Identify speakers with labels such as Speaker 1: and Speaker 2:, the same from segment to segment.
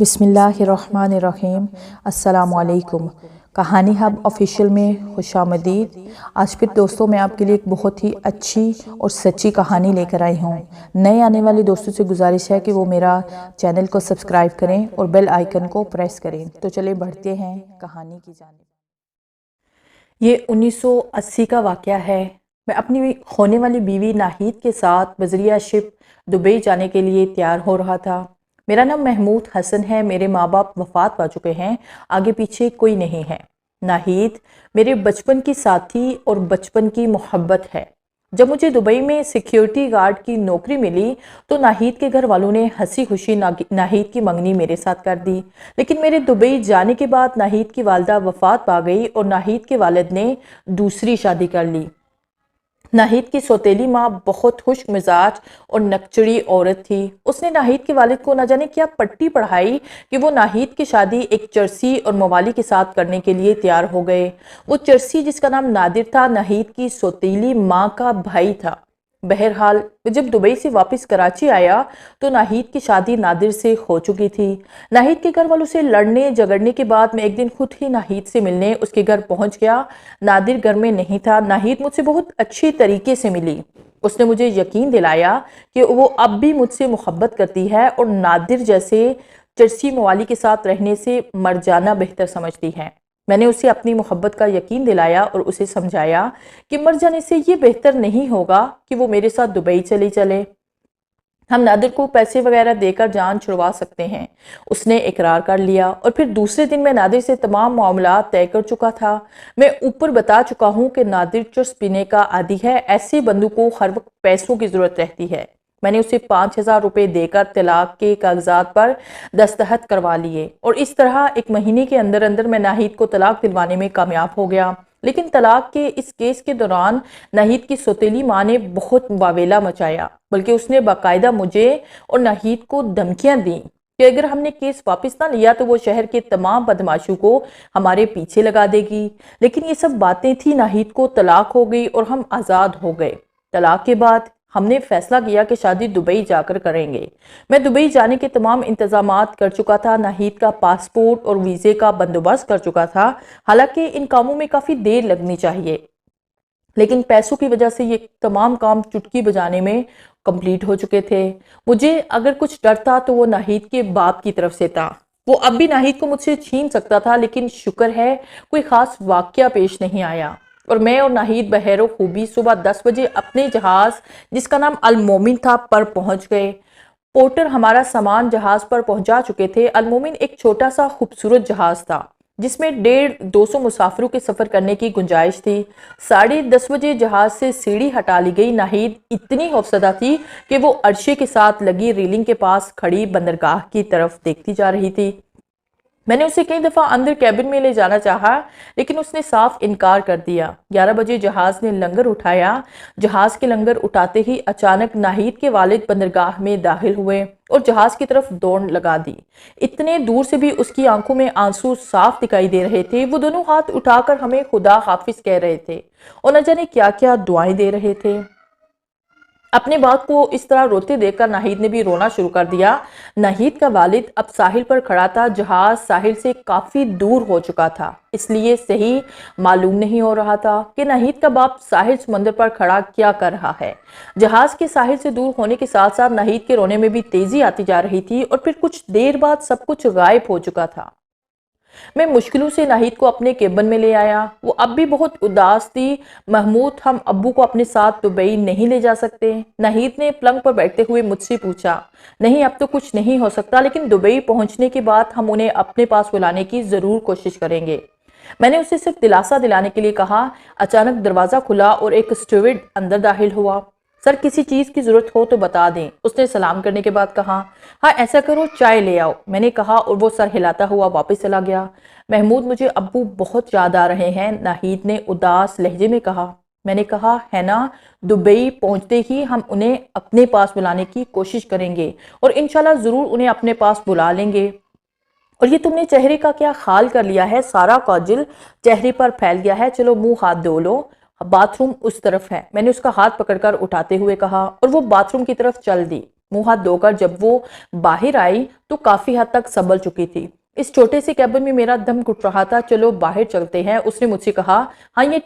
Speaker 1: بسم اللہ الرحمن الرحیم۔ السلام علیکم۔ کہانی ہب آفیشیل میں خوش آمدید۔ آج پھر دوستوں میں آپ کے لیے ایک بہت ہی اچھی اور سچی کہانی لے کر آئی ہوں۔ نئے آنے والے دوستوں سے گزارش ہے کہ وہ میرا چینل کو سبسکرائب کریں اور بیل آئیکن کو پریس کریں۔ تو چلیں بڑھتے ہیں کہانی کی جانب۔ یہ 1980 کا واقعہ ہے۔ میں اپنی ہونے والی بیوی ناہید کے ساتھ بذریعہ شپ دبئی جانے کے لیے تیار ہو رہا تھا۔ میرا نام محمود حسن ہے۔ میرے ماں باپ وفات پا چکے ہیں، آگے پیچھے کوئی نہیں ہے۔ ناہید میرے بچپن کی ساتھی اور بچپن کی محبت ہے۔ جب مجھے دبئی میں سیکیورٹی گارڈ کی نوکری ملی تو ناہید کے گھر والوں نے ہنسی خوشی ناہید کی منگنی میرے ساتھ کر دی، لیکن میرے دبئی جانے کے بعد ناہید کی والدہ وفات پا گئی اور ناہید کے والد نے دوسری شادی کر لی۔ ناہید کی سوتیلی ماں بہت خشک مزاج اور نکچڑی عورت تھی۔ اس نے ناہید کے والد کو نہ جانے کیا پٹی پڑھائی کہ وہ ناہید کی شادی ایک چرسی اور موالی کے ساتھ کرنے کے لیے تیار ہو گئے۔ وہ چرسی، جس کا نام نادر تھا، ناہید کی سوتیلی ماں کا بھائی تھا۔ بہرحال جب دبئی سے واپس کراچی آیا تو ناہید کی شادی نادر سے ہو چکی تھی۔ ناہید کے گھر والوں سے لڑنے جھگڑنے کے بعد میں ایک دن خود ہی ناہید سے ملنے اس کے گھر پہنچ گیا۔ نادر گھر میں نہیں تھا۔ ناہید مجھ سے بہت اچھی طریقے سے ملی۔ اس نے مجھے یقین دلایا کہ وہ اب بھی مجھ سے محبت کرتی ہے اور نادر جیسے چرسی موالی کے ساتھ رہنے سے مر جانا بہتر سمجھتی ہے۔ میں نے اسے اپنی محبت کا یقین دلایا اور اسے سمجھایا کہ مر جانے سے یہ بہتر نہیں ہوگا کہ وہ میرے ساتھ دبئی چلے۔ ہم نادر کو پیسے وغیرہ دے کر جان چھڑوا سکتے ہیں۔ اس نے اقرار کر لیا اور پھر دوسرے دن میں نادر سے تمام معاملات طے کر چکا تھا۔ میں اوپر بتا چکا ہوں کہ نادر چرس پینے کا عادی ہے۔ ایسے بندوں کو ہر وقت پیسوں کی ضرورت رہتی ہے۔ میں نے اسے 5,000 روپے دے کر طلاق کے کاغذات پر دستخط کروا لیے اور اس طرح ایک مہینے کے اندر میں ناہید کو طلاق دلوانے میں کامیاب ہو گیا۔ لیکن طلاق کے اس کیس کے دوران ناہید کی سوتیلی ماں نے بہت واویلا مچایا، بلکہ اس نے باقاعدہ مجھے اور ناہید کو دھمکیاں دیں کہ اگر ہم نے کیس واپس نہ لیا تو وہ شہر کے تمام بدماشوں کو ہمارے پیچھے لگا دے گی۔ لیکن یہ سب باتیں تھی۔ ناہید کو طلاق ہو گئی اور ہم آزاد ہو گئے۔ طلاق کے بعد ہم نے فیصلہ کیا کہ شادی دبئی جا کر کریں گے۔ میں دبئی جانے کے تمام انتظامات کر چکا تھا۔ ناہید کا پاسپورٹ اور ویزے کا بندوبست کر چکا تھا۔ حالانکہ ان کاموں میں کافی دیر لگنی چاہیے، لیکن پیسوں کی وجہ سے یہ تمام کام چٹکی بجانے میں کمپلیٹ ہو چکے تھے۔ مجھے اگر کچھ ڈر تھا تو وہ ناہید کے باپ کی طرف سے تھا۔ وہ اب بھی ناہید کو مجھ سے چھین سکتا تھا، لیکن شکر ہے کوئی خاص واقعہ پیش نہیں آیا اور میں اور ناہید بخیر و خوبی صبح 10 بجے اپنے جہاز، جس کا نام المومن تھا، پر پہنچ گئے۔ پورٹر ہمارا سامان جہاز پر پہنچا چکے تھے۔ المومن ایک چھوٹا سا خوبصورت جہاز تھا جس میں 150-200 مسافروں کے سفر کرنے کی گنجائش تھی۔ 10:30 بجے جہاز سے سیڑھی ہٹا لی گئی۔ ناہید اتنی خوفزدہ تھی کہ وہ عرشے کے ساتھ لگی ریلنگ کے پاس کھڑی بندرگاہ کی طرف دیکھتی جا رہی تھی۔ میں نے اسے کئی دفعہ اندر کیبن میں لے جانا چاہا، لیکن اس نے صاف انکار کر دیا۔ 11 بجے جہاز نے لنگر اٹھایا۔ جہاز کے لنگر اٹھاتے ہی اچانک ناہید کے والد بندرگاہ میں داخل ہوئے اور جہاز کی طرف دوڑ لگا دی۔ اتنے دور سے بھی اس کی آنکھوں میں آنسو صاف دکھائی دے رہے تھے۔ وہ دونوں ہاتھ اٹھا کر ہمیں خدا حافظ کہہ رہے تھے اور نہ جانے کیا کیا دعائیں دے رہے تھے۔ اپنے بات کو اس طرح روتے دیکھ کر ناہید نے بھی رونا شروع کر دیا۔ ناہید کا والد اب ساحل پر کھڑا تھا۔ جہاز ساحل سے کافی دور ہو چکا تھا، اس لیے صحیح معلوم نہیں ہو رہا تھا کہ ناہید کا باپ ساحل سمندر پر کھڑا کیا کر رہا ہے۔ جہاز کے ساحل سے دور ہونے کے ساتھ ساتھ ناہید کے رونے میں بھی تیزی آتی جا رہی تھی اور پھر کچھ دیر بعد سب کچھ غائب ہو چکا تھا۔ میں مشکلوں سے ناہید کو اپنے کیبن میں لے آیا۔ وہ اب بھی بہت اداس تھی۔ محمود، ہم ابو کو اپنے ساتھ دبئی نہیں لے جا سکتے؟ ناہید نے پلنگ پر بیٹھتے ہوئے مجھ سے پوچھا۔ نہیں، اب تو کچھ نہیں ہو سکتا، لیکن دبئی پہنچنے کے بعد ہم انہیں اپنے پاس بلانے کی ضرور کوشش کریں گے۔ میں نے اسے صرف دلاسا دلانے کے لیے کہا۔ اچانک دروازہ کھلا اور ایک اسٹیورڈ اندر داخل ہوا۔ سر، کسی چیز کی ضرورت ہو تو بتا دیں، اس نے سلام کرنے کے بعد کہا۔ ہاں ایسا کرو، چائے لے آؤ، میں نے کہا اور وہ سر ہلاتا ہوا واپس چلا گیا۔ محمود، مجھے ابو بہت یاد آ رہے ہیں، ناہید نے اداس لہجے میں کہا۔ میں نے کہا ہے نا، دبئی پہنچتے ہی ہم انہیں اپنے پاس بلانے کی کوشش کریں گے اور انشاءاللہ ضرور انہیں اپنے پاس بلا لیں گے۔ اور یہ تم نے چہرے کا کیا حال کر لیا ہے؟ سارا کاجل چہرے پر پھیل گیا ہے۔ چلو منہ ہاتھ دھو لو، باتھ روم اس طرف ہے، میں نے اس کا ہاتھ پکڑ کر اٹھاتے ہوئے کہا اور وہ باتھ روم کی طرف چل دی۔ منہ ہاتھ دھو کر جب وہ باہر آئی تو کافی حد تک سنبھل چکی تھی۔ اس چھوٹے سے کیبن میں میرا دم گھٹ رہا تھا۔ چلو باہر چلتے ہیں، اس نے مجھ سے کہا۔ ہاں یہ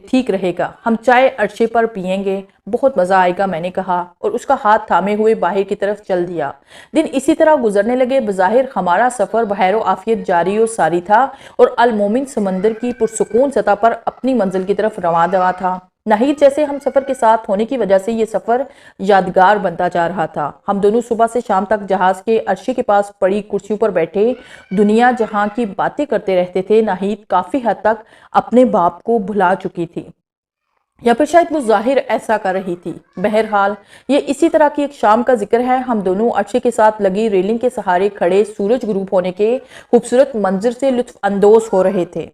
Speaker 1: ٹھیک رہے گا، ہم چائے عرشے پر پئیں گے، بہت مزہ آئے گا، میں نے کہا اور اس کا ہاتھ تھامے ہوئے باہر کی طرف چل دیا۔ دن اسی طرح گزرنے لگے۔ بظاہر ہمارا سفر بخیر و عافیت جاری و ساری تھا اور المومن سمندر کی پرسکون سطح پر اپنی منزل کی طرف رواں دواں تھا۔ ناہید جیسے ہم سفر کے ساتھ ہونے کی وجہ سے یہ سفر یادگار بنتا جا رہا تھا۔ ہم دونوں صبح سے شام تک جہاز کے عرشے کے پاس پڑی کرسیوں پر بیٹھے دنیا جہاں کی باتیں کرتے رہتے تھے۔ ناہید کافی حد تک اپنے باپ کو بھلا چکی تھی، یا پھر شاید وہ ظاہر ایسا کر رہی تھی۔ بہرحال یہ اسی طرح کی ایک شام کا ذکر ہے۔ ہم دونوں عرشے کے ساتھ لگی ریلنگ کے سہارے کھڑے سورج غروب ہونے کے خوبصورت منظر سے لطف اندوز ہو رہے تھے۔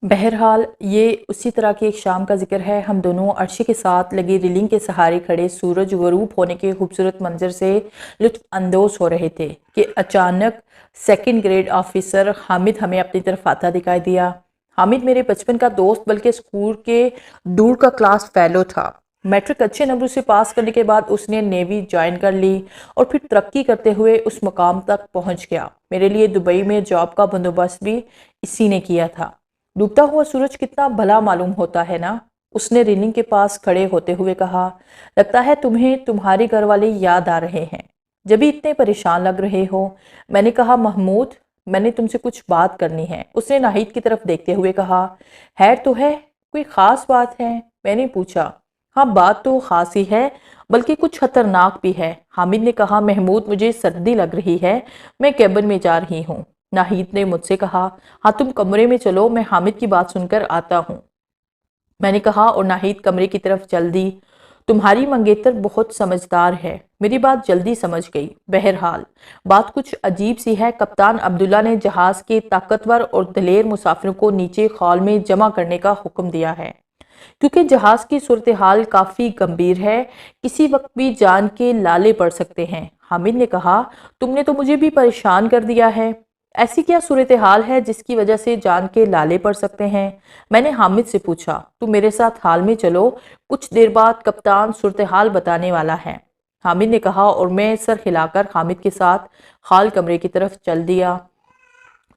Speaker 1: بہرحال یہ اسی طرح کی ایک شام کا ذکر ہے۔ ہم دونوں عرشے کے ساتھ لگی ریلنگ کے سہارے کھڑے سورج غروب ہونے کے خوبصورت منظر سے لطف اندوز ہو رہے تھے کہ اچانک سیکنڈ گریڈ آفیسر حامد ہمیں اپنی طرف آتا دکھائی دیا۔ حامد میرے بچپن کا دوست بلکہ اسکول کے دور کا کلاس فیلو تھا۔ میٹرک اچھے نمبر سے پاس کرنے کے بعد اس نے نیوی جوائن کر لی اور پھر ترقی کرتے ہوئے اس مقام تک پہنچ گیا۔ میرے لیے دبئی میں جاب کا بندوبست بھی اسی نے کیا تھا۔ ڈوبتا ہوا سورج کتنا بھلا معلوم ہوتا ہے نا، اس نے ریلنگ کے پاس کھڑے ہوتے ہوئے کہا۔ لگتا ہے تمہیں تمہارے گھر والے یاد آ رہے ہیں، جبھی اتنے پریشان لگ رہے ہو۔ میں نے کہا محمود میں نے تم سے کچھ بات کرنی ہے۔ اس نے ناہید کی طرف دیکھتے ہوئے کہا۔ خیر تو ہے، کوئی خاص بات ہے؟ میں نے پوچھا۔ ہاں بات تو خاص ہی ہے، بلکہ کچھ خطرناک بھی ہے۔ حامد نے کہا محمود مجھے سردی لگ رہی ہے، میں کیبن میں جا رہی ہوں۔ ناہید نے مجھ سے کہا ہاں تم کمرے میں چلو، میں حامد کی بات سن کر آتا ہوں۔ میں نے کہا اور ناہید کمرے کی طرف چل دی۔ تمہاری منگیتر بہت سمجھدار ہے، میری بات جلدی سمجھ گئی۔ بہرحال بات کچھ عجیب سی ہے۔ کپتان عبداللہ نے جہاز کے طاقتور اور دلیر مسافروں کو نیچے خال میں جمع کرنے کا حکم دیا ہے، کیونکہ جہاز کی صورتحال کافی گمبھیر ہے، کسی وقت بھی جان کے لالے پڑ سکتے ہیں۔ حامد نے کہا تم نے تو مجھے بھی پریشان کر دیا ہے، ایسی کیا صورتحال ہے جس کی وجہ سے جان کے لالے پڑ سکتے ہیں؟ میں نے حامد سے پوچھا۔ تم میرے ساتھ حال میں چلو، کچھ دیر بعد کپتان صورتحال بتانے والا ہے، حامد نے کہا اور میں سر ہلا کر حامد کے ساتھ حال کمرے کی طرف چل دیا،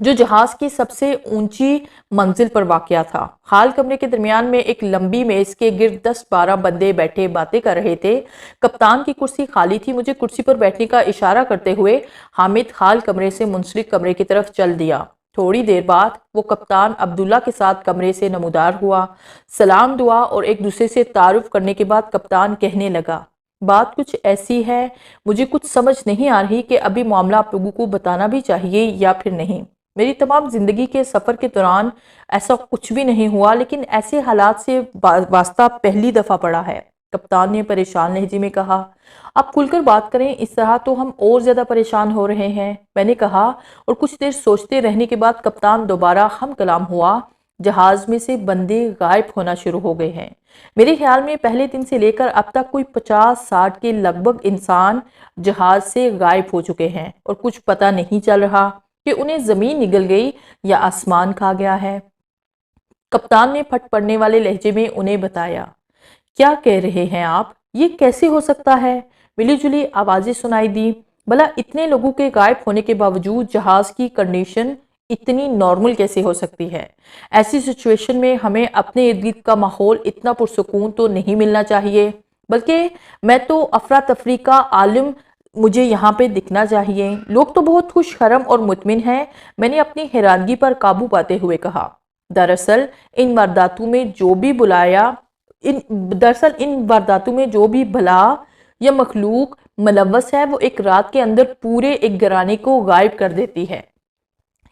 Speaker 1: جو جہاز کی سب سے اونچی منزل پر واقع تھا۔ حال کمرے کے درمیان میں ایک لمبی میز کے گرد 10-12 بندے بیٹھے باتیں کر رہے تھے۔ کپتان کی کرسی خالی تھی۔ مجھے کرسی پر بیٹھنے کا اشارہ کرتے ہوئے حامد حال کمرے سے منسلک کمرے کی طرف چل دیا۔ تھوڑی دیر بعد وہ کپتان عبداللہ کے ساتھ کمرے سے نمودار ہوا۔ سلام دعا اور ایک دوسرے سے تعارف کرنے کے بعد کپتان کہنے لگا بات کچھ ایسی ہے، مجھے کچھ سمجھ نہیں آ رہی کہ ابھی معاملہ آپ لوگوں کو بتانا بھی چاہیے یا پھر نہیں۔ میری تمام زندگی کے سفر کے دوران ایسا کچھ بھی نہیں ہوا، لیکن ایسے حالات سے واسطہ پہلی دفعہ پڑا ہے، کپتان نے پریشان لہجے میں کہا۔ آپ کھل کر بات کریں، اس طرح تو ہم اور زیادہ پریشان ہو رہے ہیں، میں نے کہا اور کچھ دیر سوچتے رہنے کے بعد کپتان دوبارہ ہم کلام ہوا۔ جہاز میں سے بندے غائب ہونا شروع ہو گئے ہیں۔ میرے خیال میں پہلے دن سے لے کر اب تک کوئی 50-60 کے لگ بھگ انسان جہاز سے غائب ہو چکے ہیں اور کچھ پتہ نہیں چل رہا کہ انہیں زمین نگل گئی یا آسمان کھا گیا ہے۔ کپتان نے پھٹ پڑنے والے لہجے میں انہیں بتایا۔ کیا کہہ رہے ہیں آپ؟ یہ کیسے ہو سکتا ہے؟ ملی جلی آوازیں سنائی دی۔ بھلا اتنے لوگوں کے غائب ہونے کے باوجود جہاز کی کنڈیشن اتنی نارمل کیسے ہو سکتی ہے؟ ایسی سچویشن میں ہمیں اپنے ارد گرد کا ماحول اتنا پرسکون تو نہیں ملنا چاہیے، بلکہ میں تو افراتفری کا عالم مجھے یہاں پہ دکھنا چاہیے۔ لوگ تو بہت خوش خرم اور مطمئن ہیں، میں نے اپنی حیرانگی پر قابو پاتے ہوئے کہا۔ دراصل ان وارداتوں میں جو بھی بلا یا مخلوق ملوث ہے وہ ایک رات کے اندر پورے ایک گھرانے کو غائب کر دیتی ہے،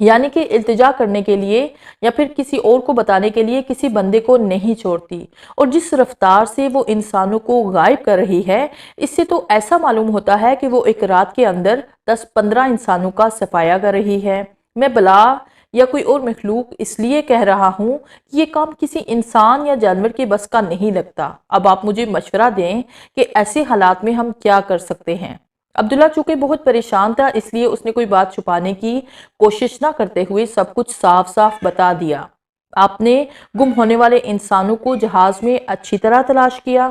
Speaker 1: یعنی کہ التجا کرنے کے لیے یا پھر کسی اور کو بتانے کے لیے کسی بندے کو نہیں چھوڑتی، اور جس رفتار سے وہ انسانوں کو غائب کر رہی ہے اس سے تو ایسا معلوم ہوتا ہے کہ وہ ایک رات کے اندر 10-15 انسانوں کا صفایا کر رہی ہے۔ میں بلا یا کوئی اور مخلوق اس لیے کہہ رہا ہوں کہ یہ کام کسی انسان یا جانور کے بس کا نہیں لگتا۔ اب آپ مجھے مشورہ دیں کہ ایسے حالات میں ہم کیا کر سکتے ہیں؟ عبداللہ چونکہ بہت پریشان تھا اس لیے اس نے کوئی بات چھپانے کی کوشش نہ کرتے ہوئے سب کچھ صاف صاف بتا دیا۔ آپ نے گم ہونے والے انسانوں کو جہاز میں اچھی طرح تلاش کیا؟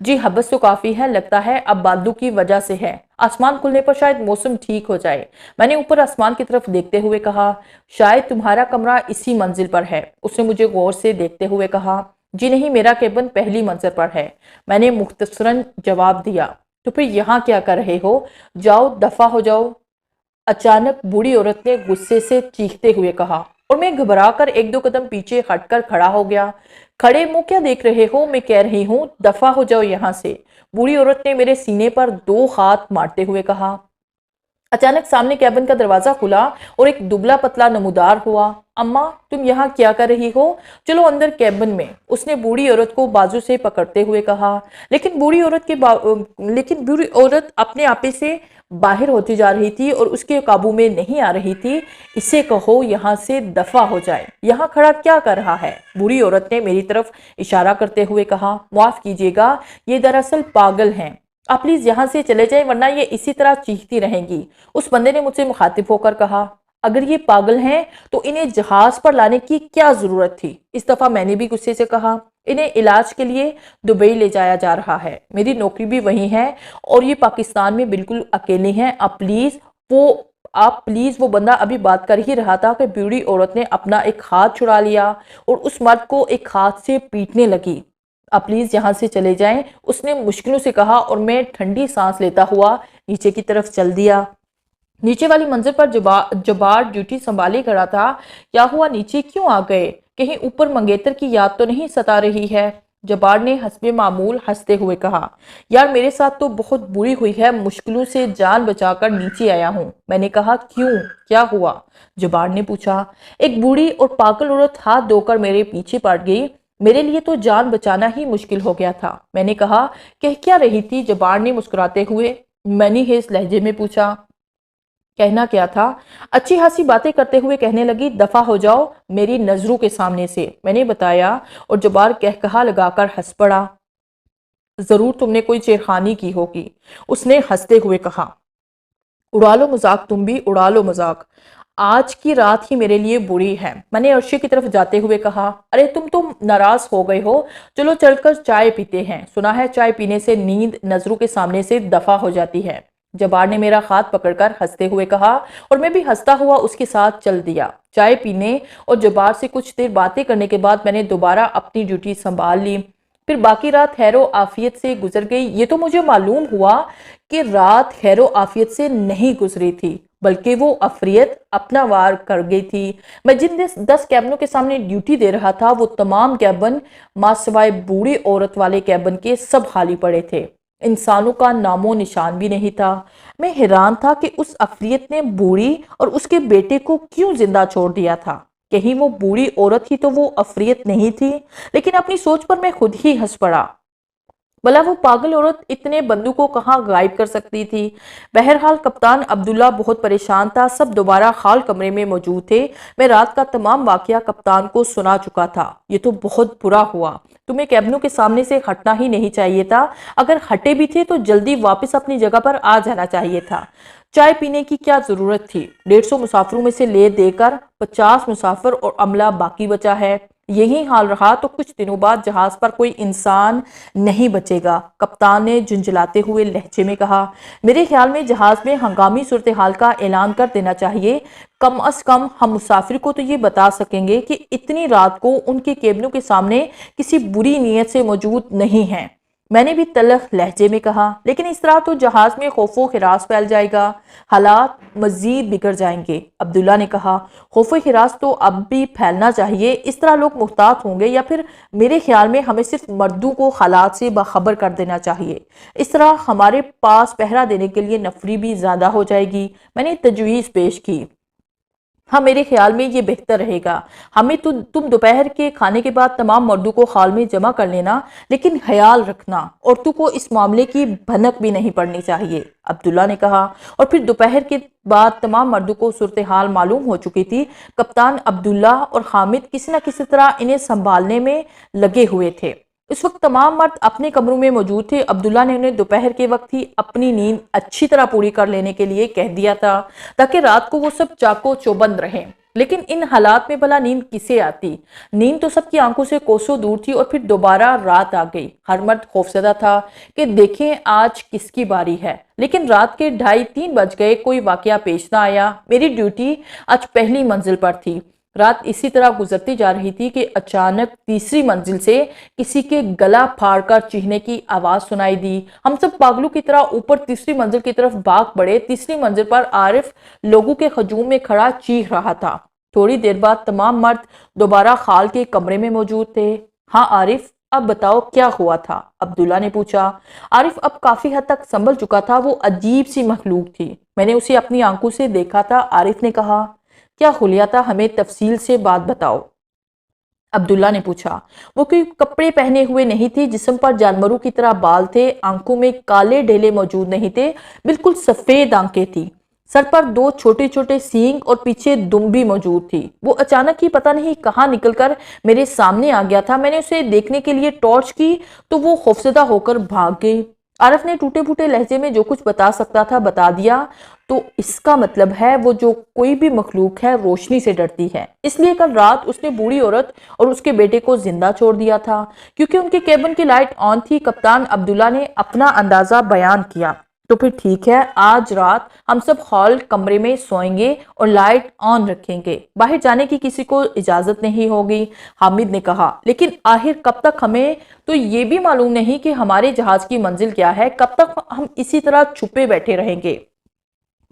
Speaker 1: جی حبس تو کافی ہے، لگتا ہے اب بادلوں کی وجہ سے ہے، آسمان کھلنے پر شاید موسم ٹھیک ہو جائے۔ میں نے اوپر آسمان کی طرف دیکھتے ہوئے کہا، شاید تمہارا کمرہ اسی منزل پر ہے۔ اس نے مجھے غور سے دیکھتے ہوئے کہا، جی نہیں، میرا کیبن پہلی منزل پر ہے۔ میں نے مختصراً جواب دیا۔ تو پھر یہاں کیا کر رہے ہو؟ جاؤ دفع ہو جاؤ، اچانک بوڑھی عورت نے غصے سے چیختے ہوئے کہا، اور میں گھبرا کر ایک دو قدم پیچھے ہٹ کر کھڑا ہو گیا۔ کھڑے منہ کیا دیکھ رہے ہو؟ میں کہہ رہی ہوں دفع ہو جاؤ یہاں سے۔ بوڑھی عورت نے میرے سینے پر 2 ہاتھ مارتے ہوئے کہا۔ اچانک سامنے کیبن کا دروازہ کھلا اور ایک دبلا پتلا نمودار ہوا۔ اماں، تم یہاں کیا کر رہی ہو؟ چلو اندر کیبن میں، اس نے بوڑھی عورت کو بازو سے پکڑتے ہوئے کہا۔ لیکن بوڑھی عورت اپنے آپے سے باہر ہوتی جا رہی تھی اور اس کے قابو میں نہیں آ رہی تھی۔ اسے کہو یہاں سے دفع ہو جائے، یہاں کھڑا کیا کر رہا ہے؟ بوڑھی عورت نے میری طرف اشارہ کرتے ہوئے کہا۔ معاف کیجیے گا، یہ دراصل پاگل ہیں، آپ پلیز یہاں سے چلے جائیں ورنہ یہ اسی طرح چیختی رہیں گی۔ اس بندے نے مجھ سے مخاطب ہو کر کہا، اگر یہ پاگل ہیں تو انہیں جہاز پر لانے کی کیا ضرورت تھی؟ اس دفعہ میں نے بھی غصے سے کہا، انہیں علاج کے لیے دبئی لے جایا جا رہا ہے، میری نوکری بھی وہیں ہے اور یہ پاکستان میں بالکل اکیلے ہیں، آپ پلیز وہ بندہ ابھی بات کر ہی رہا تھا کہ بوڑھی عورت نے اپنا ایک ہاتھ چھڑا لیا اور اس مرد کو ایک ہاتھ سے پیٹنے لگی۔ آپ پلیز یہاں سے چلے جائیں، اس نے مشکلوں سے کہا، اور میں ٹھنڈی سانس لیتا ہوا نیچے کی طرف چل دیا۔ نیچے والی منزل پر جبار ڈیوٹی سنبھالے کھڑا تھا۔ کیا ہوا، نیچے کیوں آ گئے؟ کہیں اوپر منگیتر کی یاد تو نہیں ستا رہی ہے؟ جبار نے حسب معمول ہنستے ہوئے کہا، یار میرے ساتھ تو بہت بری ہوئی ہے، مشکلوں سے جان بچا کر نیچے آیا ہوں۔ میں نے کہا، کیوں، کیا ہوا؟ جبار نے پوچھا۔ ایک بوڑھی اور پاگل عورت ہاتھ دھو کر میرے پیچھے پڑ گئی، میرے لیے تو جان بچانا ہی مشکل ہو گیا تھا۔ میں نے کہا، کہہ کیا رہی تھی؟ جبار نے مسکراتے ہوئے منی ہیس لہجے میں پوچھا۔ کہنا کیا تھا؟ اچھی خاصی باتیں کرتے ہوئے کہنے لگی، دفع ہو جاؤ میری نظروں کے سامنے سے، میں نے بتایا، اور جبار کہا لگا کر ہنس پڑا۔ ضرور تم نے کوئی چھیڑخانی کی ہوگی، اس نے ہنستے ہوئے کہا۔ اڑا لو مذاق، تم بھی اڑا لو مذاق، آج کی رات ہی میرے لیے بری ہے، میں نے عرشے کی طرف جاتے ہوئے کہا۔ ارے تم ناراض ہو گئے ہو، چلو چل کر چائے پیتے ہیں، سنا ہے چائے پینے سے نیند نظروں کے سامنے سے دفع ہو جاتی ہے۔ جبار نے میرا ہاتھ پکڑ کر ہنستے ہوئے کہا، اور میں بھی ہنستا ہوا اس کے ساتھ چل دیا۔ چائے پینے اور جبار سے کچھ دیر باتیں کرنے کے بعد میں نے دوبارہ اپنی ڈیوٹی سنبھال لی۔ پھر باقی رات خیر و عافیت سے گزر گئی۔ یہ تو مجھے معلوم ہوا کہ رات خیر و عافیت سے نہیں گزری تھی، بلکہ وہ عفریت اپنا وار کر گئی تھی۔ میں جن 10 کیبنوں کے سامنے ڈیوٹی دے رہا تھا، وہ تمام کیبن ماں سوائے بوڑھی عورت والے کیبن کے سب خالی پڑے تھے، انسانوں کا نام و نشان بھی نہیں تھا۔ میں حیران تھا کہ اس عفریت نے بوڑھی اور اس کے بیٹے کو کیوں زندہ چھوڑ دیا تھا؟ کہیں وہ بوڑھی عورت ہی تو وہ عفریت نہیں تھی؟ لیکن اپنی سوچ پر میں خود ہی ہنس پڑا۔ بھلا وہ پاگل عورت اتنے بندوں کو کہاں غائب کر سکتی تھی؟ بہرحال کپتان عبداللہ بہت پریشان تھا، سب دوبارہ خال کمرے میں موجود تھے۔ میں رات کا تمام واقعہ کپتان کو سنا چکا تھا۔ یہ تو بہت برا ہوا، تمہیں کیبنوں کے سامنے سے ہٹنا ہی نہیں چاہیے تھا، اگر ہٹے بھی تھے تو جلدی واپس اپنی جگہ پر آ جانا چاہیے تھا۔ چائے پینے کی کیا ضرورت تھی؟ 150 مسافروں میں سے لے دے کر 50 مسافر اور عملہ باقی بچا ہے۔ یہی حال رہا تو کچھ دنوں بعد جہاز پر کوئی انسان نہیں بچے گا، کپتان نے جھنجھلاتے ہوئے لہجے میں کہا۔ میرے خیال میں جہاز میں ہنگامی صورتحال کا اعلان کر دینا چاہیے، کم از کم ہم مسافر کو تو یہ بتا سکیں گے کہ اتنی رات کو ان کے کیبنوں کے سامنے کسی بری نیت سے موجود نہیں ہیں۔ میں نے بھی تلخ لہجے میں کہا، لیکن اس طرح تو جہاز میں خوف و ہراس پھیل جائے گا، حالات مزید بگڑ جائیں گے۔ عبداللہ نے کہا، خوف و ہراس تو اب بھی پھیلنا چاہیے، اس طرح لوگ محتاط ہوں گے، یا پھر میرے خیال میں ہمیں صرف مردوں کو حالات سے باخبر کر دینا چاہیے، اس طرح ہمارے پاس پہرا دینے کے لیے نفری بھی زیادہ ہو جائے گی۔ میں نے تجویز پیش کی۔ ہاں میرے خیال میں یہ بہتر رہے گا، ہمیں تم دوپہر کے کھانے کے بعد تمام مردوں کو خال میں جمع کر لینا، لیکن خیال رکھنا عورتوں کو اس معاملے کی بھنک بھی نہیں پڑنی چاہیے، عبداللہ نے کہا۔ اور پھر دوپہر کے بعد تمام مردوں کو صورتحال معلوم ہو چکی تھی۔ کپتان عبداللہ اور حامد کسی نہ کسی طرح انہیں سنبھالنے میں لگے ہوئے تھے۔ اس وقت تمام مرد اپنے کمروں میں موجود تھے۔ عبداللہ نے انہیں دوپہر کے وقت ہی اپنی نیند اچھی طرح پوری کر لینے کے لیے کہہ دیا تھا تاکہ رات کو وہ سب چاقو چوبند رہیں۔ لیکن ان حالات میں بھلا نیند کسے آتی؟ نیند تو سب کی آنکھوں سے کوسوں دور تھی اور پھر دوبارہ رات آ گئی۔ ہر مرد خوفزدہ تھا کہ دیکھیں آج کس کی باری ہے۔ لیکن رات کے 2:30-3 بج گئے، کوئی واقعہ پیش نہ آیا۔ میری ڈیوٹی آج پہلی منزل پر تھی۔ رات اسی طرح گزرتی جا رہی تھی کہ اچانک تیسری منزل سے کسی کے گلا پھاڑ کر چیخنے کی آواز سنائی دی۔ ہم سب پاگلوں کی طرح اوپر تیسری منزل کی طرف بھاگ پڑے۔ تیسری منزل پر عارف لوگوں کے ہجوم میں کھڑا چیخ رہا تھا۔ تھوڑی دیر بعد تمام مرد دوبارہ خال کے کمرے میں موجود تھے۔ ہاں عارف، اب بتاؤ کیا ہوا تھا؟ عبداللہ نے پوچھا۔ عارف اب کافی حد تک سنبھل چکا تھا۔ وہ عجیب سی مخلوق تھی، میں نے اسے اپنی آنکھوں سے دیکھا تھا۔ عارف نے کہا، کیا خلیہ تھا؟ ہمیں تفصیل سے بات بتاؤ، عبداللہ نے پوچھا۔ وہ کوئی کپڑے پہنے ہوئے نہیں تھی، جسم پر جانوروں کی طرح بال تھے، آنکھوں میں کالے ڈھیلے موجود نہیں تھے، بالکل سفید آنکھیں تھی، سر پر 2 چھوٹے چھوٹے سینگ اور پیچھے دم بھی موجود تھی۔ وہ اچانک ہی پتہ نہیں کہاں نکل کر میرے سامنے آ گیا تھا۔ میں نے اسے دیکھنے کے لیے ٹارچ کی تو وہ خوفزدہ ہو کر بھاگ گئی۔ عارف نے ٹوٹے پھوٹے لہجے میں جو کچھ بتا سکتا تھا بتا دیا۔ تو اس کا مطلب ہے وہ جو کوئی بھی مخلوق ہے روشنی سے ڈرتی ہے، اس لیے کل رات اس نے بوڑھی عورت اور اس کے بیٹے کو زندہ چھوڑ دیا تھا کیونکہ ان کے کیبن کی لائٹ آن تھی۔ کپتان عبداللہ نے اپنا اندازہ بیان کیا۔ تو پھر ٹھیک ہے، آج رات ہم سب ہال کمرے میں سوئیں گے اور لائٹ آن رکھیں گے، باہر جانے کی کسی کو اجازت نہیں ہوگی، حامد نے کہا۔ لیکن آخر کب تک؟ ہمیں تو یہ بھی معلوم نہیں کہ ہمارے جہاز کی منزل کیا ہے، کب تک ہم اسی طرح چھپے بیٹھے رہیں گے؟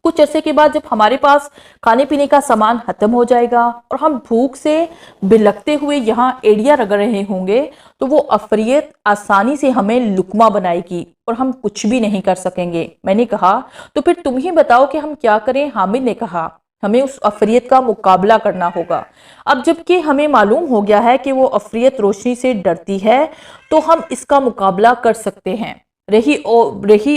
Speaker 1: کچھ عرصے کے بعد جب ہمارے پاس کھانے پینے کا سامان ختم ہو جائے گا اور ہم بھوک سے بلکتے ہوئے یہاں ایڑیاں رگڑ رہے ہوں گے تو وہ عفریت آسانی سے ہمیں لقمہ بنائے گی اور ہم کچھ بھی نہیں کر سکیں گے۔ میں نے کہا، تو پھر تم ہی بتاؤ کہ ہم کیا کریں؟ حامد نے کہا، ہمیں اس عفریت کا مقابلہ کرنا ہوگا۔ اب جبکہ ہمیں معلوم ہو گیا ہے کہ وہ عفریت روشنی سے ڈرتی ہے تو ہم اس کا مقابلہ کر سکتے ہیں۔ رہی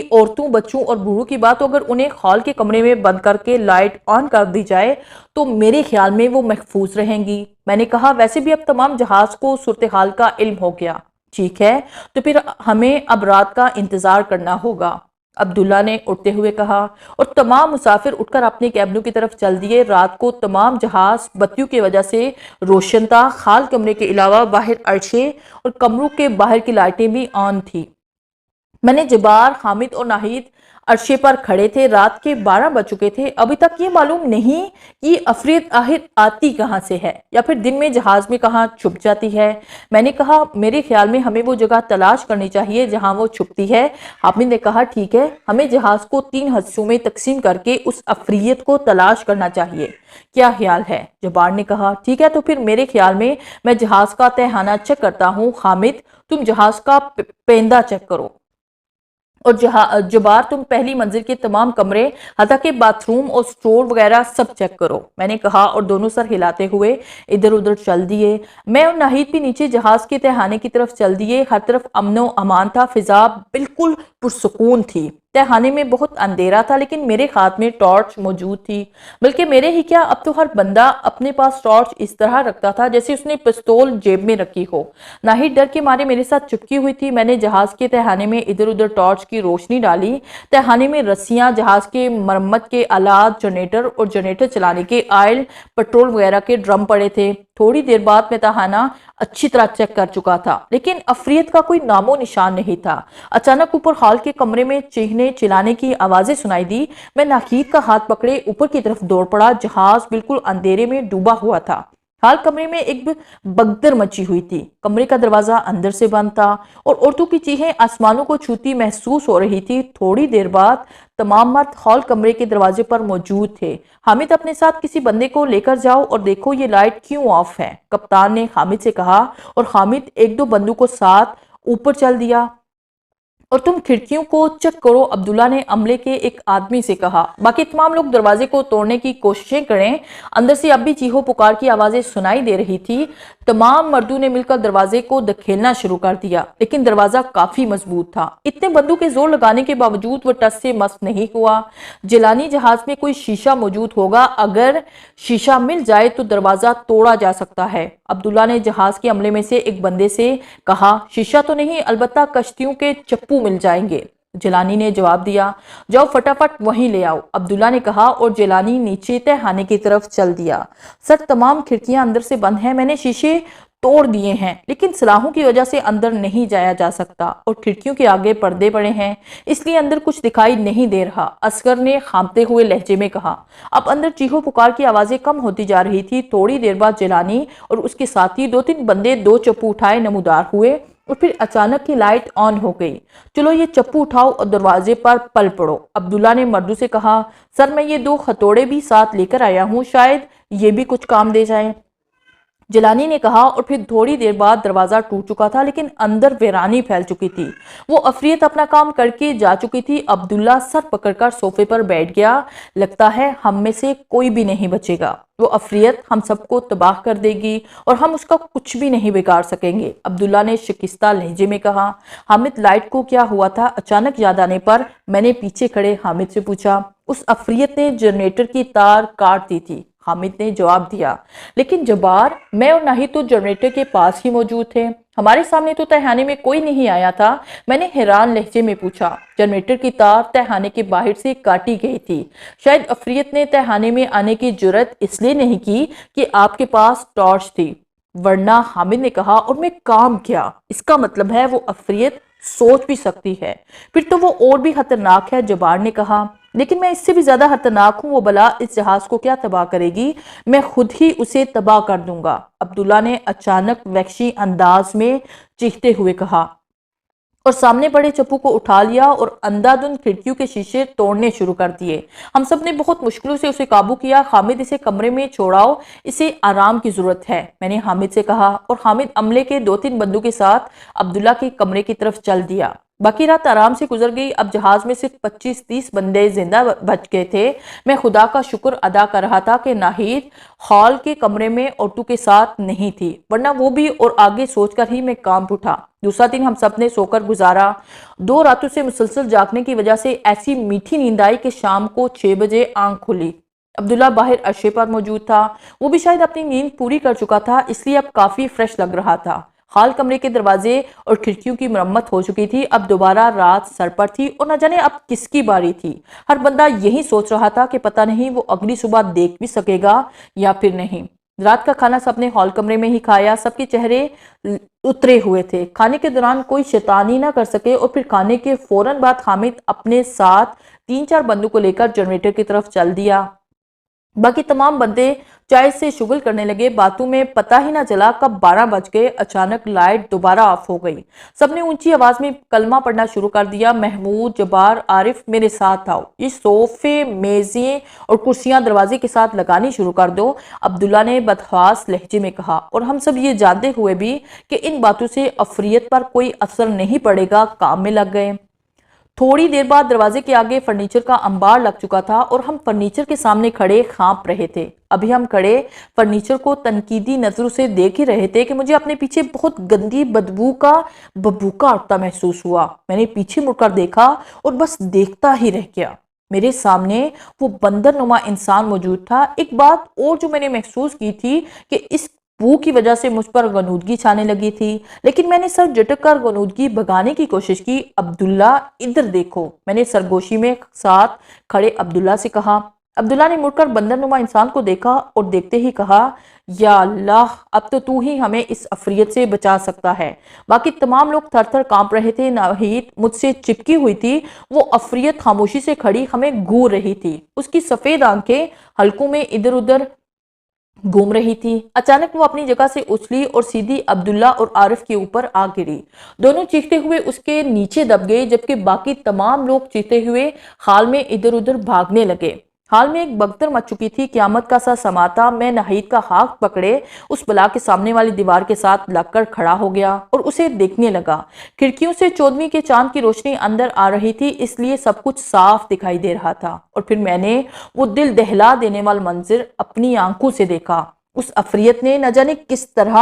Speaker 1: عورتوں، بچوں اور بوڑھوں کی بات، تو اگر انہیں ہال کے کمرے میں بند کر کے لائٹ آن کر دی جائے تو میرے خیال میں وہ محفوظ رہیں گی۔ میں نے کہا، ویسے بھی اب تمام جہاز کو صورتحال کا علم ہو گیا۔ ٹھیک ہے، تو پھر ہمیں اب رات کا انتظار کرنا ہوگا، عبداللہ نے اٹھتے ہوئے کہا، اور تمام مسافر اٹھ کر اپنے کیبنوں کی طرف چل دیے۔ رات کو تمام جہاز بتیوں کی وجہ سے روشن تھا۔ ہال کمرے کے علاوہ باہر عرشے اور کمروں کے باہر کی لائٹیں بھی آن تھی۔ میں نے جبار، حامد اور ناہید عرشے پر کھڑے تھے۔ رات کے 12 بج چکے تھے۔ ابھی تک یہ معلوم نہیں کہ عفریت آخر آتی کہاں سے ہے یا پھر دن میں جہاز میں کہاں چھپ جاتی ہے۔ میں نے کہا، میرے خیال میں ہمیں وہ جگہ تلاش کرنی چاہیے جہاں وہ چھپتی ہے۔ حامد نے کہا، ٹھیک ہے، ہمیں جہاز کو 3 حصوں میں تقسیم کر کے اس عفریت کو تلاش کرنا چاہیے۔ کیا خیال ہے؟ جبار نے کہا، ٹھیک ہے، تو پھر میرے خیال میں جہاز کا تہانہ چیک کرتا ہوں۔ حامد، تم جہاز کا پیندہ چیک کرو، اور جبار تم پہلی منزل کے تمام کمرے حتیٰ کہ باتھ روم اور سٹور وغیرہ سب چیک کرو، میں نے کہا، اور دونوں سر ہلاتے ہوئے ادھر ادھر چل دیے۔ میں اور ناہید بھی نیچے جہاز کے تہانے کی طرف چل دیے۔ ہر طرف امن و امان تھا، فضا بالکل پرسکون تھی۔ تہانے میں بہت اندھیرا تھا لیکن میرے ہاتھ میں ٹارچ موجود تھی، بلکہ میرے ہی کیا، اب تو ہر بندہ اپنے پاس ٹارچ اس طرح رکھتا تھا جیسے اس نے پستول جیب میں رکھی ہو۔ ناہید ڈر کے مارے میرے ساتھ چپکی ہوئی تھی۔ میں نے جہاز کے تہانے میں ادھر ادھر ٹارچ کی روشنی ڈالی۔ تہانے میں رسیاں، جہاز کے مرمت کے آلات، جنریٹر اور جنریٹر چلانے کے آئل، پٹرول وغیرہ کے ڈرم پڑے تھے۔ تھوڑی دیر بعد میں تہانہ اچھی طرح چیک کر چکا تھا لیکن عفریت کا کوئی نام و نشان نہیں تھا۔ اچانک اوپر ہال کے کمرے میں چیخنے چلانے کی آوازیں سنائی دی۔ میں ناہید کا ہاتھ پکڑے اوپر کی طرف دوڑ پڑا۔ جہاز بالکل اندھیرے میں ڈوبا ہوا تھا۔ ہال کمرے میں ایک بگدڑ مچی ہوئی تھی۔ کمرے کا دروازہ اندر سے بند تھا اور عورتوں کی چیخیں آسمانوں کو چھوتی محسوس ہو رہی تھی۔ تھوڑی دیر بعد تمام مرد ہال کمرے کے دروازے پر موجود تھے۔ حامد، اپنے ساتھ کسی بندے کو لے کر جاؤ اور دیکھو یہ لائٹ کیوں آف ہے، کپتان نے حامد سے کہا، اور حامد 1-2 بندوں کو ساتھ اوپر چل دیا۔ اور تم کھڑکیوں کو چیک کرو، عبداللہ نے عملے کے ایک آدمی سے کہا۔ باقی تمام لوگ دروازے کو توڑنے کی کوششیں کریں۔ اندر سے اب بھی چیخو پکار کی آوازیں سنائی دے رہی تھی۔ تمام مردوں نے مل کر دروازے کو دھکیلنا شروع کر دیا لیکن دروازہ کافی مضبوط تھا۔ اتنے بندوں کے زور لگانے کے باوجود وہ ٹس سے مس نہیں ہوا۔ جیلانی جہاز میں کوئی شیشہ موجود ہوگا، اگر شیشہ مل جائے تو دروازہ توڑا جا سکتا ہے، عبداللہ نے جہاز کے عملے میں سے ایک بندے سے کہا۔ شیشہ تو نہیں، البتہ کشتیوں کے چپو مل جائیں گے۔ جیلانی نے جواب دیا، جاؤ فٹافٹ وہیں لے آؤ۔ عبداللہ نے کہا اور جیلانی نیچے تہخانے کی طرف چل دیا۔ سر تمام کھڑکیاں اندر سے بند ہیں، میں نے شیشے توڑ دیے ہیں، لیکن سلاخوں کی وجہ سے اندر نہیں جایا جا سکتا اور کھڑکیوں کے آگے پردے پڑے ہیں، اس لیے اندر کچھ دکھائی نہیں دے رہا، اصغر نے خامتے ہوئے لہجے میں کہا۔ اب اندر چیخو پکار کی آوازیں کم ہوتی جا رہی تھی۔ تھوڑی دیر بعد جیلانی اور اس کے ساتھی 2-3 بندے 2 چپو اٹھائے نمودار ہوئے اور پھر اچانک کی لائٹ آن ہو گئی۔ چلو یہ چپو اٹھاؤ اور دروازے پر پل پڑو۔ عبداللہ نے مردوں سے کہا، سر میں یہ 2 ہتھوڑے بھی ساتھ لے کر آیا ہوں، شاید یہ بھی کچھ کام دے جائیں۔ جیلانی نے کہا اور پھر تھوڑی دیر بعد دروازہ ٹوٹ چکا تھا لیکن اندر ویرانی پھیل چکی تھی۔ وہ عفریت اپنا کام کر کے جا چکی تھی۔ عبداللہ سر پکڑ کر صوفے پر بیٹھ گیا۔ لگتا ہے ہم میں سے کوئی بھی نہیں بچے گا، وہ عفریت ہم سب کو تباہ کر دے گی اور ہم اس کا کچھ بھی نہیں بگاڑ سکیں گے۔ عبداللہ نے شکستہ لہجے میں کہا۔ حامد لائٹ کو کیا ہوا تھا اچانک یاد آنے پر میں نے پیچھے کھڑے حامد سے پوچھا۔ اس عفریت نے جنریٹر کی تار کاٹ دی تھی، حامد نے جواب دیا۔ لیکن جبار، میں اور ناہید تو جنریٹر کے پاس ہی موجود تھے، ہمارے سامنے تو تہخانے میں کوئی نہیں آیا تھا۔ میں نے حیران لہجے میں پوچھا۔ جنریٹر کی تار تہخانے کے باہر سے کاٹی گئی تھی، شاید عفریت نے تہخانے میں آنے کی جرات اس لیے نہیں کی کہ آپ کے پاس ٹارچ تھی، ورنہ حامد نے کہا اور میں کام کیا، اس کا مطلب ہے وہ عفریت سوچ بھی سکتی ہے، پھر تو وہ اور بھی خطرناک ہے، جبار نے کہا۔ لیکن میں اس سے بھی زیادہ خطرناک ہوں، وہ بلا اس جہاز کو کیا تباہ کرے گی، میں خود ہی اسے تباہ کر دوں گا، عبداللہ نے اچانک وحشی انداز میں چیختے ہوئے کہا اور سامنے پڑے چپو کو اٹھا لیا اور اندھادھند کھڑکیوں کے شیشے توڑنے شروع کر دیے۔ ہم سب نے بہت مشکلوں سے اسے قابو کیا۔ حامد اسے کمرے میں چھوڑاؤ، اسے آرام کی ضرورت ہے، میں نے حامد سے کہا اور حامد عملے کے 2-3 بندوں کے ساتھ عبداللہ کے کمرے کی طرف چل دیا۔ باقی رات آرام سے گزر گئی۔ اب جہاز میں صرف 25-30 بندے زندہ بچ گئے تھے۔ میں خدا کا شکر ادا کر رہا تھا کہ ناہید ہال کے کمرے میں اوٹو کے ساتھ نہیں تھی، ورنہ وہ بھی اور آگے سوچ کر ہی میں کام اٹھا۔ دوسرا دن ہم سب نے سو کر گزارا۔ 2 راتوں سے مسلسل جاگنے کی وجہ سے ایسی میٹھی نیند آئی کہ شام کو 6 بجے آنکھ کھلی۔ عبداللہ باہر عرصے پر موجود تھا، وہ بھی شاید اپنی نیند پوری کر چکا تھا، اس لیے اب کافی فریش لگ رہا تھا۔ ہال کمرے کے دروازے اور کھڑکیوں کی مرمت ہو چکی تھی، اب دوبارہ رات سر پر تھی اور نہ جانے اب کس کی باری تھی۔ ہر بندہ یہی سوچ رہا تھا کہ پتہ نہیں وہ اگلی صبح دیکھ بھی سکے گا یا پھر نہیں۔ رات کا کھانا سب نے ہال کمرے میں ہی کھایا، سب کے چہرے اترے ہوئے تھے، کھانے کے دوران کوئی شیطانی نہ کر سکے، اور پھر کھانے کے فوراً بعد حامد اپنے ساتھ 3-4 بندوں کو لے کر جنریٹر کی طرف چل دیا۔ باقی تمام بندے چائے سے شغل کرنے لگے، باتوں میں پتہ ہی نہ چلا کب 12 بج گئے۔ اچانک لائٹ دوبارہ آف ہو گئی، سب نے اونچی آواز میں کلمہ پڑھنا شروع کر دیا۔ محمود، جبار، عارف میرے ساتھ آؤ، یہ صوفے، میزیں اور کرسیاں دروازے کے ساتھ لگانی شروع کر دو، عبداللہ نے بدحواس لہجے میں کہا، اور ہم سب یہ جانتے ہوئے بھی کہ ان باتوں سے عفریت پر کوئی اثر نہیں پڑے گا، کام میں لگ گئے۔ تھوڑی دیر بعد دروازے کے آگے فرنیچر کا انبار لگ چکا تھا اور ہم فرنیچر کے سامنے کھڑے کھانپ رہے تھے۔ ابھی ہم کھڑے فرنیچر کو تنقیدی نظروں سے دیکھ ہی رہے تھے کہ مجھے اپنے پیچھے بہت گندی بدبو کا ببوکا اٹھتا محسوس ہوا۔ میں نے پیچھے مڑ کر دیکھا اور بس دیکھتا ہی رہ گیا۔ میرے سامنے وہ بندر نما انسان موجود تھا۔ ایک بات اور جو میں نے محسوس کی تھی کہ اس بو کی وجہ سے مجھ پر غنودگی چھانے لگی تھی، لیکن میں نے سر جھٹک کر غنودگی بھگانے کی کوشش کی۔ عبداللہ ادھر دیکھو، میں نے سرگوشی میں ساتھ کھڑے عبداللہ سے کہا۔ عبداللہ نے مڑ کر بندر نما انسان کو دیکھا اور دیکھتے ہی کہا، یا اللہ، اب تو ہی ہمیں اس عفریت سے بچا سکتا ہے۔ باقی تمام لوگ تھر تھر کانپ رہے تھے۔ ناہید مجھ سے چپکی ہوئی تھی، وہ عفریت خاموشی سے کھڑی ہمیں گھور رہی تھی، اس کی سفید آنکھیں حلقوں میں ادھر ادھر گھوم رہی تھی۔ اچانک وہ اپنی جگہ سے اچھلی اور سیدھی عبداللہ اور عارف کے اوپر آ گری۔ دونوں چیختے ہوئے اس کے نیچے دب گئے، جبکہ باقی تمام لوگ چیختے ہوئے ہال میں ادھر ادھر بھاگنے لگے۔ حال میں ایک بگدڑ مچ چکی تھی، قیامت کا سا سما تھا۔ میں ناہید کا ہاتھ پکڑے اس بلا کے سامنے والی دیوار کے ساتھ لگ کر کھڑا ہو گیا اور اسے دیکھنے لگا۔ کھڑکیوں سے 14ویں کے چاند کی روشنی اندر آ رہی تھی، اس لیے سب کچھ صاف دکھائی دے رہا تھا، اور پھر میں نے وہ دل دہلا دینے والا منظر اپنی آنکھوں سے دیکھا۔ اس عفریت نے نہ جانے کس طرح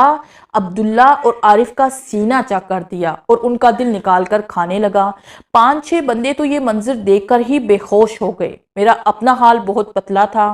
Speaker 1: عبداللہ اور عارف کا سینہ چاک کر دیا اور ان کا دل نکال کر کھانے لگا۔ 5-6 بندے تو یہ منظر دیکھ کر ہی بے ہوش ہو گئے۔ میرا اپنا حال بہت پتلا تھا،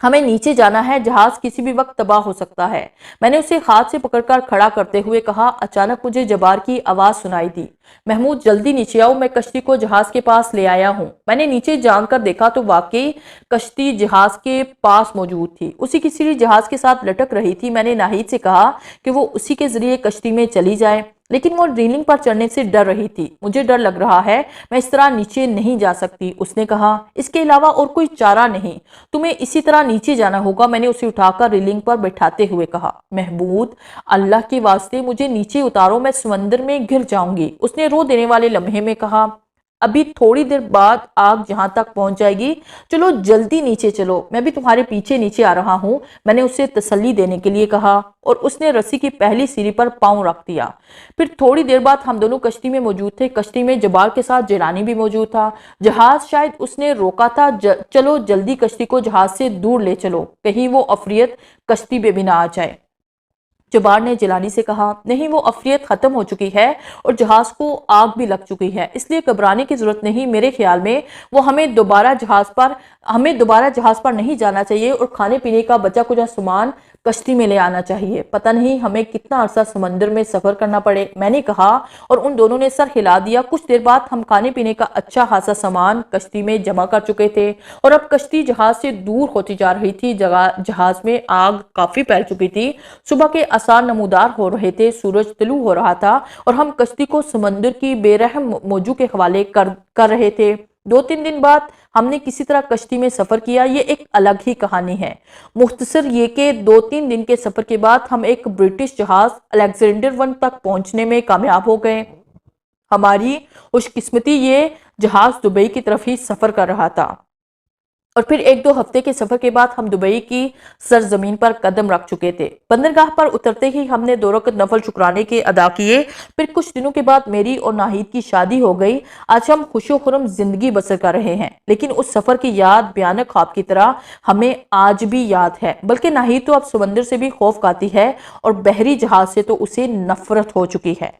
Speaker 1: ہمیں نیچے جانا ہے، جہاز کسی بھی وقت تباہ ہو سکتا ہے۔ میں نے اسے ہاتھ سے پکڑ کر کھڑا کرتے ہوئے کہا۔ اچانک مجھے جبار کی آواز سنائی دی، محمود جلدی نیچے آؤ، میں کشتی کو جہاز کے پاس لے آیا ہوں۔ میں نے نیچے جان کر دیکھا تو واقعی کشتی جہاز کے پاس موجود تھی، اسی کی سیڑھی جہاز کے ساتھ لٹک رہی تھی۔ میں نے ناہید سے کہا کہ وہ اسی کے ذریعے کشتی میں چلی جائے، لیکن وہ ریلنگ پر چڑھنے سے ڈر رہی تھی۔ مجھے ڈر لگ رہا ہے، میں اس طرح نیچے نہیں جا سکتی، اس نے کہا۔ اس کے علاوہ اور کوئی چارہ نہیں، تمہیں اسی طرح نیچے جانا ہوگا، میں نے اسے اٹھا کر ریلنگ پر بٹھاتے ہوئے کہا۔ محمود اللہ کے واسطے مجھے نیچے اتارو، میں سمندر میں گر جاؤں گی، اس نے رو دینے والے لمحے میں کہا۔ ابھی تھوڑی دیر بعد آگ جہاں تک پہنچ جائے گی، چلو جلدی نیچے چلو، میں بھی تمہارے پیچھے نیچے آ رہا ہوں، میں نے اسے تسلی دینے کے لیے کہا، اور اس نے رسی کی پہلی سیڑھی پر پاؤں رکھ دیا۔ پھر تھوڑی دیر بعد ہم دونوں کشتی میں موجود تھے۔ کشتی میں جبار کے ساتھ جیلانی بھی موجود تھا۔ جہاز شاید اس نے روکا تھا، چلو جلدی کشتی کو جہاز سے دور لے چلو، کہیں وہ عفریت کشتی پہ بھی نہ آ جائے۔ جبار نے جیلانی سے کہا، نہیں، وہ عفریت ختم ہو چکی ہے اور جہاز کو آگ بھی لگ چکی ہے، اس لیے گھبرانے کی ضرورت نہیں۔ میرے خیال میں ہمیں دوبارہ جہاز پر نہیں جانا چاہیے اور کھانے پینے کا بچا کچا سامان کشتی میں لے آنا چاہیے، پتہ نہیں ہمیں کتنا عرصہ سمندر میں سفر کرنا پڑے، میں نے کہا، اور ان دونوں نے سر ہلا دیا۔ کچھ دیر بعد ہم کھانے پینے کا اچھا خاصا سامان کشتی میں جمع کر چکے تھے اور اب کشتی جہاز سے دور ہوتی جا رہی تھی۔ جہاز میں آگ کافی پھیل چکی تھی، صبح کے آثار نمودار ہو رہے تھے، سورج طلوع ہو رہا تھا اور ہم کشتی کو سمندر کی بے رحم موجوں کے حوالے کر رہے تھے۔ 2-3 دن بعد ہم نے کسی طرح کشتی میں سفر کیا، یہ ایک الگ ہی کہانی ہے۔ مختصر یہ کہ 2-3 دن کے سفر کے بعد ہم ایک برٹش جہاز الیگزینڈر ون تک پہنچنے میں کامیاب ہو گئے۔ ہماری خوش قسمتی یہ جہاز دبئی کی طرف ہی سفر کر رہا تھا، اور پھر 1-2 ہفتے کے سفر کے بعد ہم دبئی کی سرزمین پر قدم رکھ چکے تھے۔ بندرگاہ پر اترتے ہی ہم نے 2 رکعت نفل شکرانے کے ادا کیے۔ پھر کچھ دنوں کے بعد میری اور ناہید کی شادی ہو گئی۔ آج ہم خوش و خرم زندگی بسر کر رہے ہیں، لیکن اس سفر کی یاد بھیانک خواب کی طرح ہمیں آج بھی یاد ہے، بلکہ ناہید تو اب سمندر سے بھی خوف کھاتی ہے اور بحری جہاز سے تو اسے نفرت ہو چکی ہے۔